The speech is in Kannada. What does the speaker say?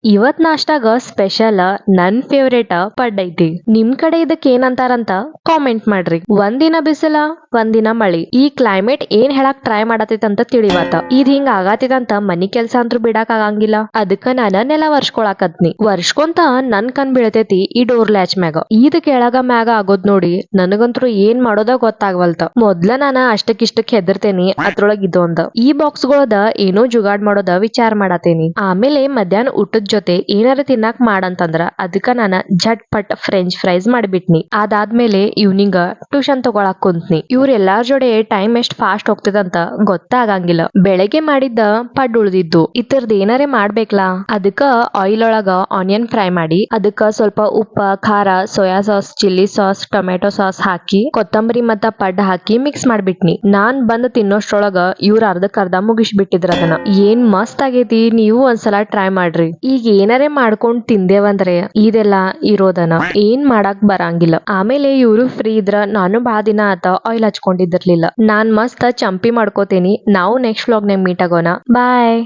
ಇವತ್ ನಾಷ್ಟಾಗ ಸ್ಪೆಷಲ್ ನನ್ ಫೇವ್ರೇಟ್ ಪಡ್ ಐತಿ. ನಿಮ್ ಕಡೆ ಇದಕ್ ಏನಂತಾರಂತ ಕಾಮೆಂಟ್ ಮಾಡ್ರಿ. ಒಂದಿನ ಬಿಸಿಲ ಒಂದಿನ ಮಳಿ, ಈ ಕ್ಲೈಮೇಟ್ ಏನ್ ಹೇಳಕ್ ಟ್ರೈ ಮಾಡತೈತಂತ ತಿಳಿವಾತ. ಇದ್ ಹಿಂಗ ಆಗತೈತಂತ ಮನಿ ಕೆಲ್ಸ ಅಂತ್ರು ಬಿಡಾಕ್ ಆಗಂಗಿಲ್ಲ. ಅದಕ್ಕ ನಾನ ನೆಲ ವರ್ಷಕೊಳಕತ್ನಿ. ವರ್ಷಕೊಂತ ನನ್ ಕಣ್ ಬೀಳತೈತಿ ಈ ಡೋರ್ ಲ್ಯಾಚ್ ಮ್ಯಾಗ. ಇದ್ ಕೆಳಗ ಮ್ಯಾಗ ಆಗೋದ್ ನೋಡಿ ನನಗಂತ್ರು ಏನ್ ಮಾಡೋದ ಗೊತ್ತಾಗವಲ್ತ. ಮೊದ್ಲ ನಾನ ಅಷ್ಟಕ್ಕಿಷ್ಟಕ್ ಹೆದರ್ತೇನಿ, ಅದ್ರೊಳಗ್ ಇದೊಂದ. ಈ ಬಾಕ್ಸ್ ಗಳದ ಏನೋ ಜುಗಾಡ್ ಮಾಡೋದ ವಿಚಾರ ಮಾಡತೇನಿ. ಆಮೇಲೆ ಮಧ್ಯಾಹ್ನ ಊಟದ ಜೊತೆ ಏನಾರ ತಿನ್ನಾಕ್ ಮಾಡಂತಂದ್ರ ಅದಕ್ಕ ನಾನ ಝಟ್ ಪಟ್ ಫ್ರೆಂಚ್ ಫ್ರೈಸ್ ಮಾಡಿಬಿಟ್ನಿ. ಅದಾದ್ಮೇಲೆ ಇವ್ನಿಂಗ ಟ್ಯೂಷನ್ ತಗೊಳಕ್ ಕುಂತ್ನಿ. ಇವ್ರ ಎಲ್ಲಾರ ಜೋಡೆ ಟೈಮ್ ಎಷ್ಟ್ ಫಾಸ್ಟ್ ಹೋಗ್ತದಂತ ಗೊತ್ತಾಗಂಗಿಲ್ಲ. ಬೆಳಗ್ಗೆ ಮಾಡಿದ್ದ ಪಡ್ ಉಳ್ದಿದ್ದು ಇತರದ್ ಏನಾರೇ ಮಾಡ್ಬೇಕಲ್ಲ. ಅದಕ್ಕ ಆಯಿಲ್ ಒಳಗ ಆನಿಯನ್ ಫ್ರೈ ಮಾಡಿ ಅದಕ್ಕ ಸ್ವಲ್ಪ ಉಪ್ಪ, ಖಾರ, soya sauce, chilli sauce, tomato sauce ಹಾಕಿ ಕೊತ್ತಂಬರಿ ಮತ್ತ ಪಡ್ ಹಾಕಿ ಮಿಕ್ಸ್ ಮಾಡ್ಬಿಟ್ನಿ. ನಾನ್ ಬಂದ್ ತಿನ್ನೋಷ್ಟ್ರೊಳಗ ಇವ್ರ ಅರ್ಧಕ್ಕರ್ಧ ಮುಗಿಸ್ಬಿಟ್ಟಿದ್ರ ಅದನ್ನ. ಏನ್ ಮಸ್ತ್ ಆಗೇತಿ, ನೀವು ಒಂದ್ಸಲ ಟ್ರೈ ಮಾಡ್ರಿ. ಈಗ ಏನಾರೇ ಮಾಡ್ಕೊಂಡ್ ತಿಂದೇವಂದ್ರೆ ಇದೆಲ್ಲಾ ಇರೋದನ, ಏನ್ ಮಾಡಾಕ್ ಬರಂಗಿಲ್ಲ. ಆಮೇಲೆ ಇವ್ರು ಫ್ರೀ ಇದ್ರ ನಾನು ಬಾಳ ದಿನ ಆತ ಆಯಿಲ್ ಹಚ್ಕೊಂಡಿದ್ದಿರ್ಲಿಲ್ಲ. ನಾನ್ ಮಸ್ತ್ ಚಂಪಿ ಮಾಡ್ಕೋತೇನಿ. ನಾವು ನೆಕ್ಸ್ಟ್ ವ್ಲಾಗ್ ನಾಗ ಮೀಟ್ ಆಗೋಣ. ಬಾಯ್.